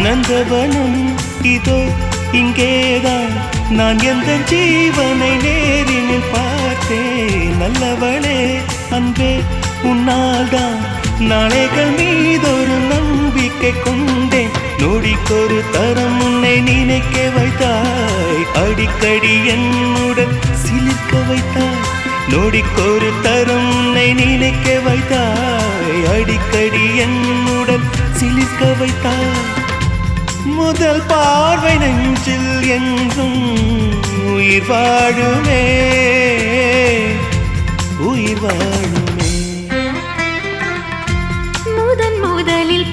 நந்தவனம் இதோ இங்கேதான் நான் எந்த ஜீவனை நேரினில் பார்த்தேன். நல்லவளே அன்பே உன்னால்தான் நாளைகள் மீதொரு நம்பிக்கை கொண்டேன். நொடிக்கொரு தரம் உன்னை நினைக்க வைத்தாய், அடிக்கடி என்னுடன் சிலிர்க்க வைத்தாய். நொடிக்கொரு தரம் உன்னை நினைக்க வைத்தாய், அடிக்கடி என்னுடன் சிலிர்க்க வைத்தாய். முதல் பார்வை நெஞ்சில் என்றும் உயிர் வாழுமே, உயிர் வாழுமே. முதலில்